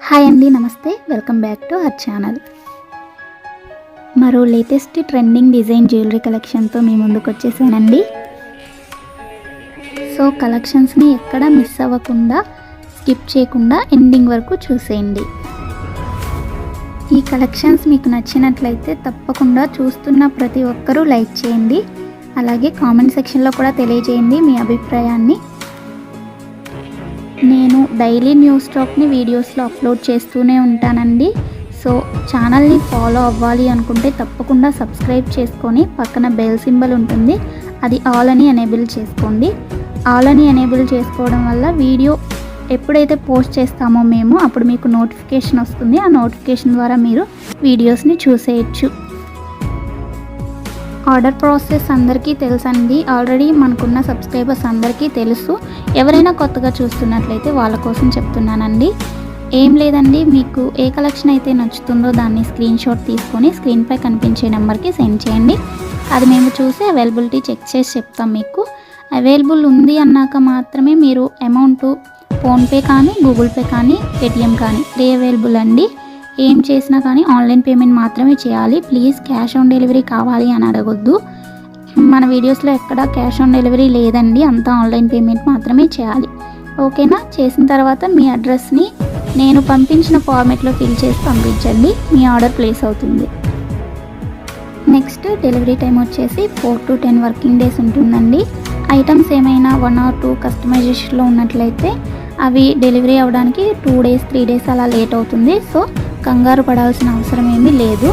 Hi అండి, నమస్తే. Welcome back to our channel. మరో లేటెస్ట్ ట్రెండింగ్ డిజైన్ జ్యువెలరీ కలెక్షన్తో మీ ముందుకు వచ్చేసానండి. సో కలెక్షన్స్ని ఎక్కడ మిస్ అవ్వకుండా, స్కిప్ చేయకుండా ఎండింగ్ వరకు చూసేయండి. ఈ కలెక్షన్స్ మీకు నచ్చినట్లయితే తప్పకుండా చూస్తున్న ప్రతి ఒక్కరూ లైక్ చేయండి. అలాగే కామెంట్ సెక్షన్లో కూడా తెలియజేయండి మీ అభిప్రాయాన్ని. నేను డైలీ న్యూ స్టాక్ని వీడియోస్లో అప్లోడ్ చేస్తూనే ఉంటానండి. సో ఛానల్ని ఫాలో అవ్వాలి అనుకుంటే తప్పకుండా సబ్స్క్రైబ్ చేసుకొని పక్కన బెల్ సింబల్ ఉంటుంది, అది ఆల్ అని ఎనేబుల్ చేసుకోండి. ఆల్ అని ఎనేబుల్ చేసుకోవడం వల్ల వీడియో ఎప్పుడైతే పోస్ట్ చేస్తామో మేము అప్పుడు మీకు నోటిఫికేషన్ వస్తుంది. ఆ నోటిఫికేషన్ ద్వారా మీరు వీడియోస్ని చూసేయచ్చు. ఆర్డర్ ప్రాసెస్ అందరికీ తెలుసండి. ఆల్రెడీ మనకున్న సబ్స్క్రైబర్స్ అందరికీ తెలుసు. ఎవరైనా కొత్తగా చూస్తున్నట్లయితే వాళ్ళ కోసం చెప్తున్నానండి. ఏం లేదండి, మీకు ఏ కలెక్షన్ అయితే నచ్చుతుందో దాన్ని స్క్రీన్ షాట్ తీసుకొని స్క్రీన్పై కనిపించే నెంబర్కి సెండ్ చేయండి. అది మేము చూసి అవైలబిలిటీ చెక్ చేసి చెప్తాం. మీకు అవైలబుల్ ఉంది అన్నాక మాత్రమే మీరు అమౌంట్ ఫోన్పే కానీ, గూగుల్ పే కానీ, పేటిఎం కానీ అవైలబుల్ అండి. ఏం చేసినా కానీ ఆన్లైన్ పేమెంట్ మాత్రమే చేయాలి. ప్లీజ్ క్యాష్ ఆన్ డెలివరీ కావాలి అని అడగొద్దు. మన వీడియోస్లో ఎక్కడ క్యాష్ ఆన్ డెలివరీ లేదండి, అంతా ఆన్లైన్ పేమెంట్ మాత్రమే చేయాలి. ఓకేనా? చేసిన తర్వాత మీ అడ్రస్ని నేను పంపించిన ఫార్మేట్లో ఫిల్ చేసి పంపించండి. మీ ఆర్డర్ ప్లేస్ అవుతుంది. నెక్స్ట్ డెలివరీ టైం వచ్చేసి 4 to 10 వర్కింగ్ డేస్ ఉంటుందండి. ఐటమ్స్ ఏమైనా 1 or 2 కస్టమైజేషన్లో ఉన్నట్లయితే అవి డెలివరీ అవ్వడానికి 2 days 3 days అలా లేట్ అవుతుంది. సో కంగారు పడాల్సిన అవసరం ఏమీ లేదు.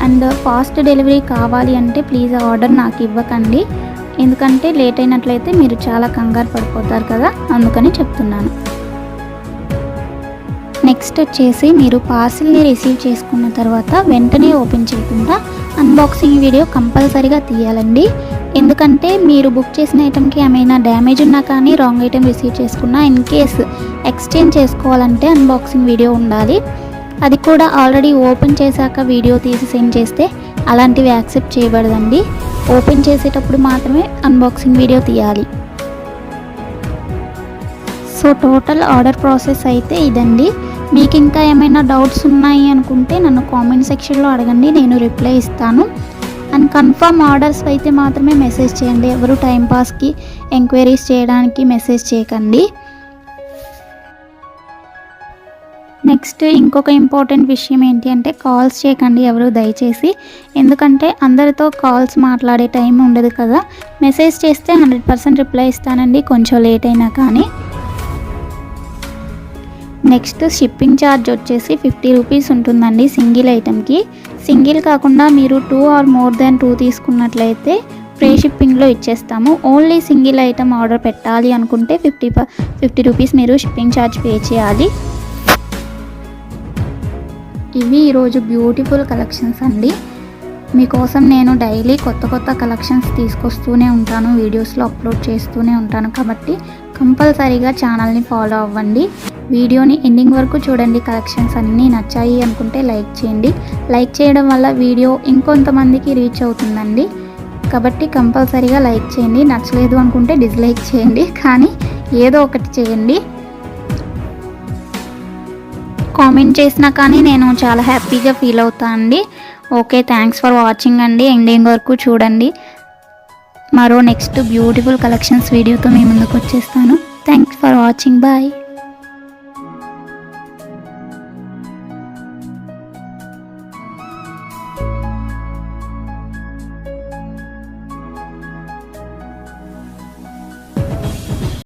అండ్ ఫాస్ట్ డెలివరీ కావాలి అంటే ప్లీజ్ ఆర్డర్ నాకు ఇవ్వకండి, ఎందుకంటే లేట్ అయినట్లయితే మీరు చాలా కంగారు పడిపోతారు కదా, అందుకని చెప్తున్నాను. నెక్స్ట్ వచ్చేసి మీరు పార్సిల్ని రిసీవ్ చేసుకున్న తర్వాత వెంటనే ఓపెన్ చేయకుండా అన్బాక్సింగ్ వీడియో కంపల్సరీగా తీయాలండి. ఎందుకంటే మీరు బుక్ చేసిన ఐటెంకి ఏమైనా డ్యామేజ్ ఉన్నా కానీ, రాంగ్ ఐటెం రిసీవ్ చేసుకున్నా, ఇన్ కేస్ ఎక్స్చేంజ్ చేసుకోవాలంటే అన్బాక్సింగ్ వీడియో ఉండాలి. అది కూడా ఆల్రెడీ ఓపెన్ చేశాక వీడియో తీసి సెండ్ చేస్తే అలాంటివి యాక్సెప్ట్ చేయబడదండి. ఓపెన్ చేసేటప్పుడు మాత్రమే అన్బాక్సింగ్ వీడియో తీయాలి. సో టోటల్ ఆర్డర్ ప్రాసెస్ అయితే ఇదండి. మీకు ఇంకా ఏమైనా డౌట్స్ ఉన్నాయి అనుకుంటే నన్ను కామెంట్ సెక్షన్లో అడగండి, నేను రిప్లై ఇస్తాను. అండ్ కన్ఫర్మ్ ఆర్డర్స్ అయితే మాత్రమే మెసేజ్ చేయండి. ఎవరు టైంపాస్కి ఎంక్వైరీస్ చేయడానికి మెసేజ్ చేయకండి. నెక్స్ట్ ఇంకొక ఇంపార్టెంట్ విషయం ఏంటి అంటే కాల్స్ చేయకండి ఎవరు దయచేసి, ఎందుకంటే అందరితో కాల్స్ మాట్లాడే టైం ఉండదు కదా. మెసేజ్ చేస్తే 100% రిప్లై ఇస్తానండి, కొంచెం లేట్ అయినా కానీ. నెక్స్ట్ షిప్పింగ్ ఛార్జ్ వచ్చేసి 50 రూపీస్ ఉంటుందండి సింగిల్ ఐటెంకి. సింగిల్ కాకుండా మీరు 2 or more than 2 తీసుకున్నట్లయితే ఫ్రీ షిప్పింగ్లో ఇచ్చేస్తాము. ఓన్లీ సింగిల్ ఐటెం ఆర్డర్ పెట్టాలి అనుకుంటే 50 రూపీస్ మీరు షిప్పింగ్ ఛార్జ్ పే చేయాలి. ఇవి ఈరోజు బ్యూటిఫుల్ కలెక్షన్స్ అండి. మీకోసం నేను డైలీ కొత్త కలెక్షన్స్ తీసుకొస్తూనే ఉంటాను, వీడియోస్లో అప్లోడ్ చేస్తూనే ఉంటాను. కాబట్టి కంపల్సరీగా ఛానల్ని ఫాలో అవ్వండి. వీడియోని ఎండింగ్ వరకు చూడండి. కలెక్షన్స్ అన్నీ నచ్చాయి అనుకుంటే లైక్ చేయండి. లైక్ చేయడం వల్ల వీడియో ఇంకొంతమందికి రీచ్ అవుతుందండి. కాబట్టి కంపల్సరీగా లైక్ చేయండి. నచ్చలేదు అనుకుంటే డిస్లైక్ చేయండి, కానీ ఏదో ఒకటి చేయండి. కామెంట్ చేసినా కానీ నేను చాలా హ్యాపీగా ఫీల్ అవుతాను అండి. ఓకే, థ్యాంక్స్ ఫర్ వాచింగ్ అండి. ఎండింగ్ వరకు చూడండి. మరో నెక్స్ట్ బ్యూటిఫుల్ కలెక్షన్స్ వీడియోతో మీ ముందుకు వచ్చేస్తాను. Thanks for watching. బాయ్.